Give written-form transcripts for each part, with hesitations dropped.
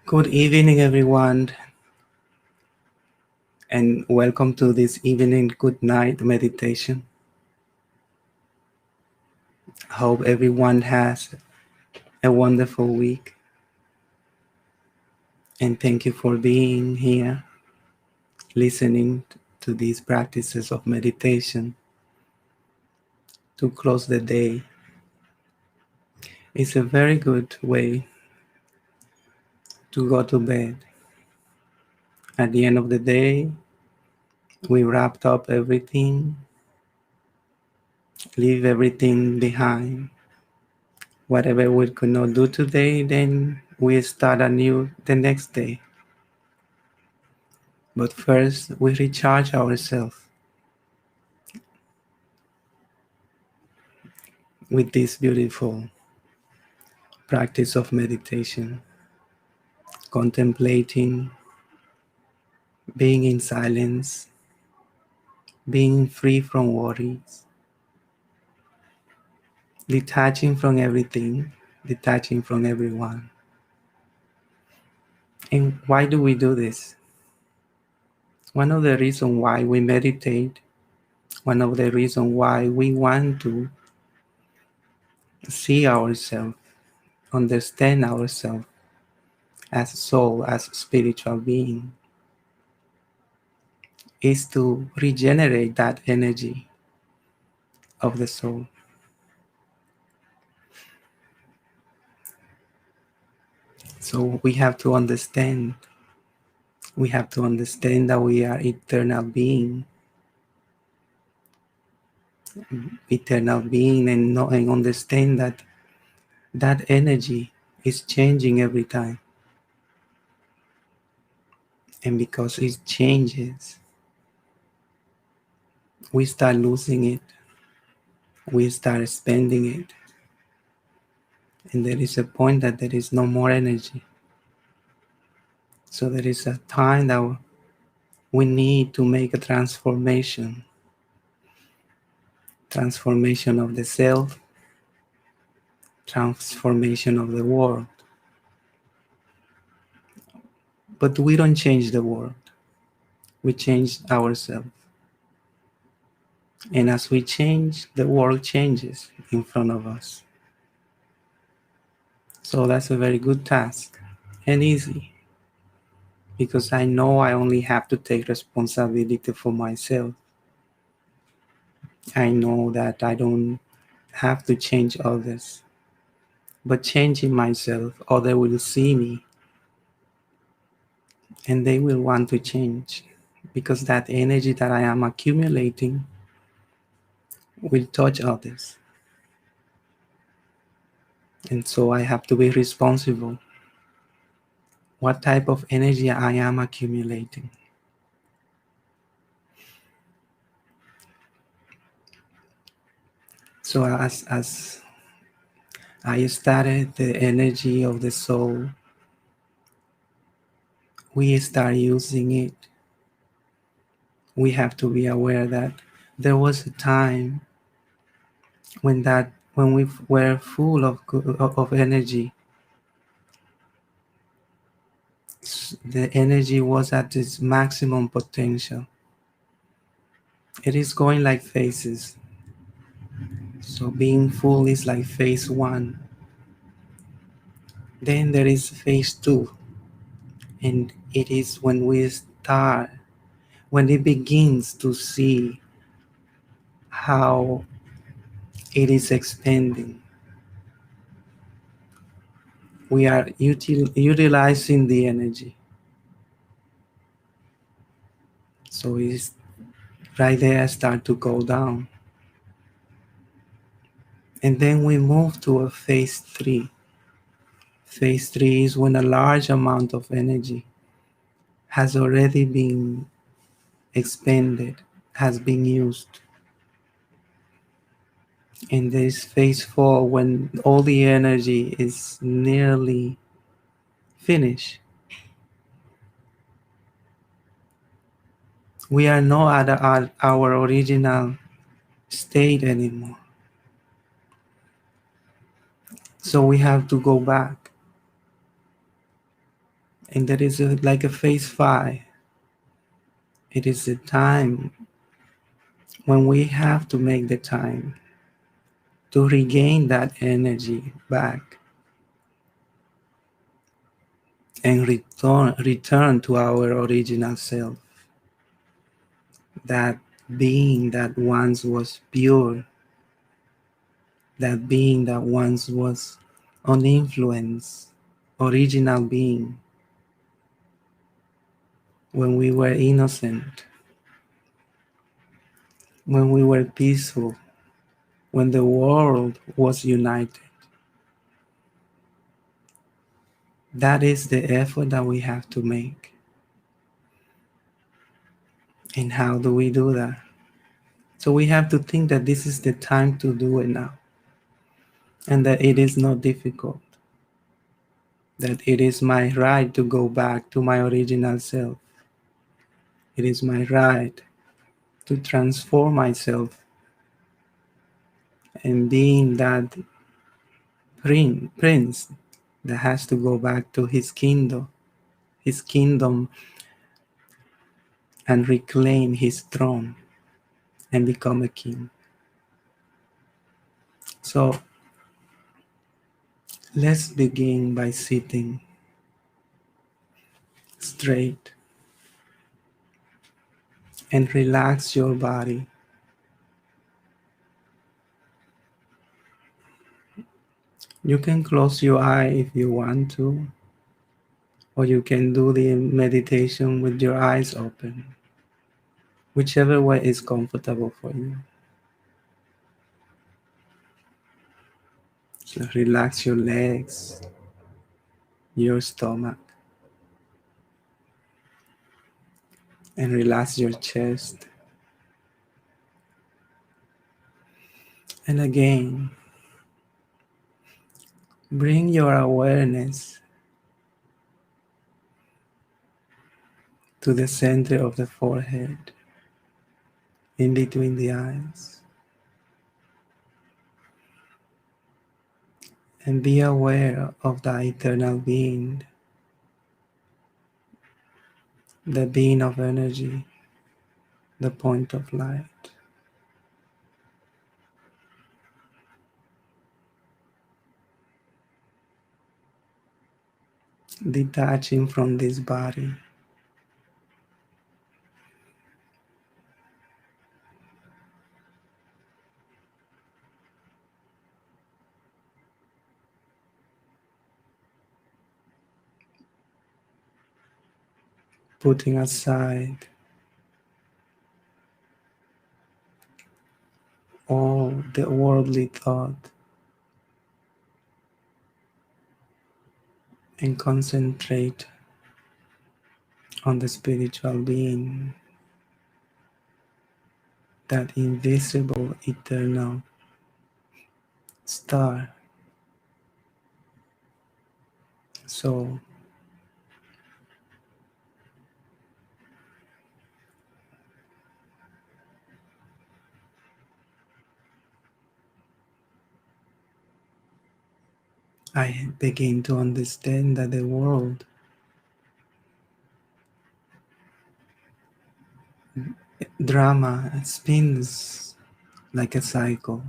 Good evening, everyone, and welcome to this evening good night meditation. Hope everyone has a wonderful week, and thank you for being here, listening to these practices of meditation to close the day. It's a very good way to go to bed. At the end of the day, we wrapped up everything, leave everything behind. Whatever we could not do today, then we start anew the next day. But first, we recharge ourselves with this beautiful practice of meditation, contemplating, being in silence, being free from worries, detaching from everything, detaching from everyone. And why do we do this? One of the reasons why we meditate, one of the reasons why we want to see ourselves, understand ourselves as soul, as spiritual being, is to regenerate that energy of the soul. So we have to understand that we are eternal being, and know and understand that that energy is changing every time. And because it changes, we start losing it, we start spending it, and there is a point that there is no more energy. So there is a time that we need to make a transformation of the self, transformation of the world. But we don't change the world, we change ourselves. And as we change, the world changes in front of us. So that's a very good task and easy, because I know I only have to take responsibility for myself. I know that I don't have to change others, but changing myself, others will see me and they will want to change, because that energy that I am accumulating will touch others. And so I have to be responsible. What type of energy I am accumulating? So as I started the energy of the soul, we start using it. We have to be aware that there was a time when we were full of energy. The energy was at its maximum potential. It is going like phases. So being full is like phase 1. Then there is phase 2. And it is when it begins to see how it is expanding. We are utilizing the energy. So it's right there start to go down. And then we move to a phase 3. Phase 3 is when a large amount of energy has already been expended, has been used. In this phase 4, when all the energy is nearly finished, we are not at our original state anymore. So we have to go back. And that is like a phase 5. It is the time when we have to make the time to regain that energy back and return to our original self, that being that once was pure, that being that once was uninfluenced, original being, when we were innocent, when we were peaceful, when the world was united. That is the effort that we have to make. And how do we do that? So we have to think that this is the time to do it now, and that it is not difficult, that it is my right to go back to my original self. It is my right to transform myself and being that prince that has to go back to his kingdom and reclaim his throne and become a king. So let's begin by sitting straight and relax your body. You can close your eye if you want to, or you can do the meditation with your eyes open, whichever way is comfortable for you. So relax your legs, your stomach, and relax your chest. And again, bring your awareness to the center of the forehead, in between the eyes, and be aware of the eternal being, the being of energy, the point of light. Detaching from this body, putting aside all the worldly thought and concentrate on the spiritual being, that invisible eternal star. So I begin to understand that the world drama spins like a cycle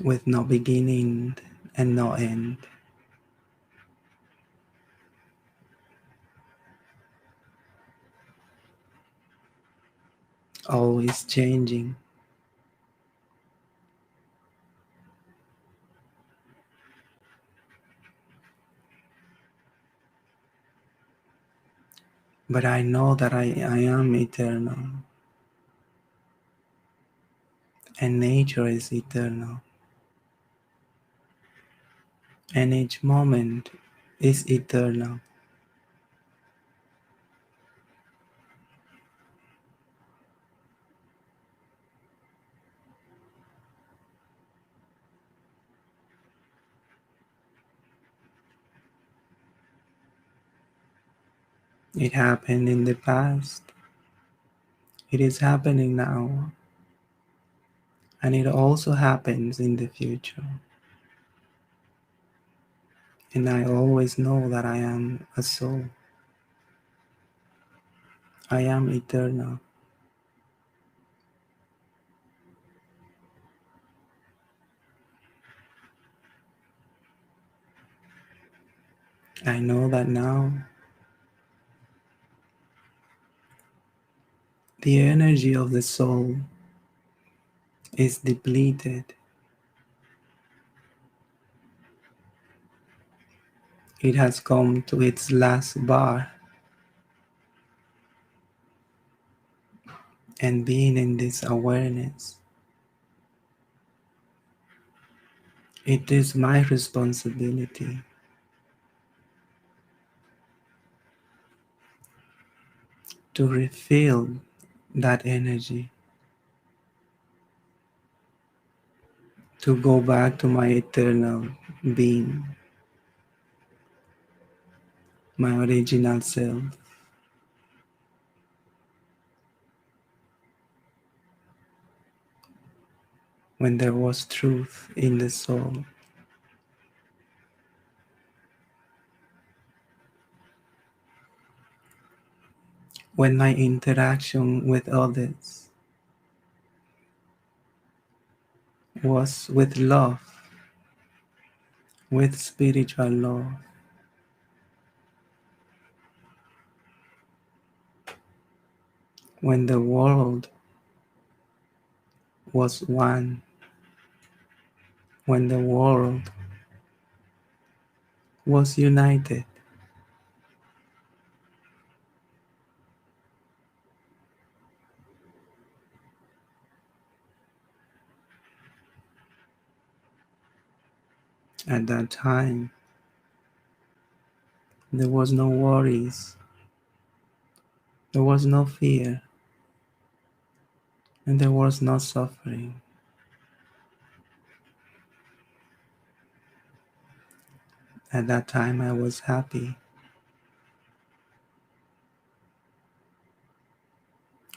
with no beginning and no end, always changing. But I know that I am eternal, and nature is eternal, and each moment is eternal. It happened in the past, it is happening now, and it also happens in the future. And I always know that I am a soul. I am eternal. I know that now the energy of the soul is depleted. It has come to its last bar, and being in this awareness, it is my responsibility to refill that energy, to go back to my eternal being, my original self, when there was truth in the soul, when my interaction with others was with love, with spiritual love, when the world was one, when the world was united. At that time, there was no worries, there was no fear, and there was no suffering. At that time, I was happy.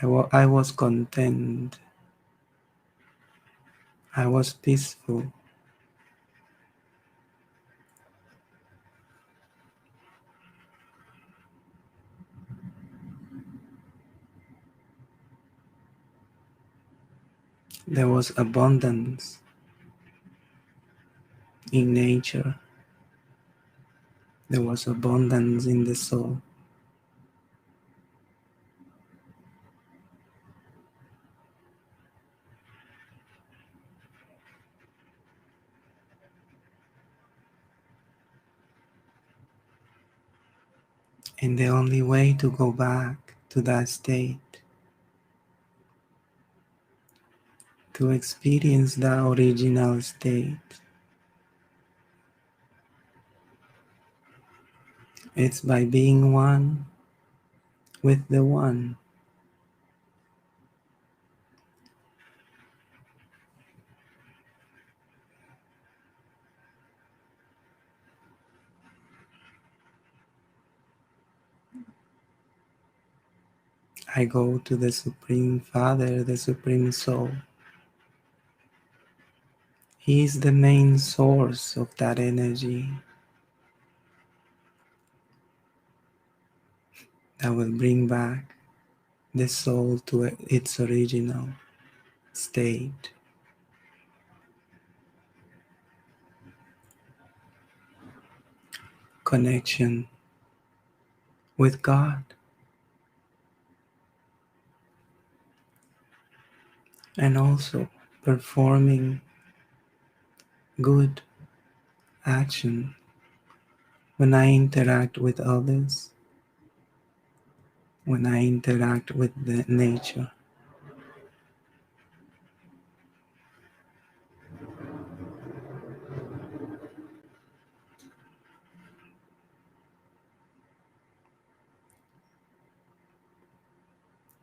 I was content. I was peaceful. There was abundance in nature. There was abundance in the soul. And the only way to go back to that state, to experience that original state, it's by being one with the one. I go to the Supreme Father, the Supreme Soul. He is the main source of that energy that will bring back the soul to its original state. Connection with God, and also performing good action when I interact with others, when I interact with the nature.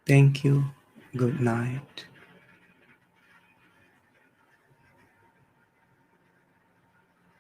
Thank you. Good night.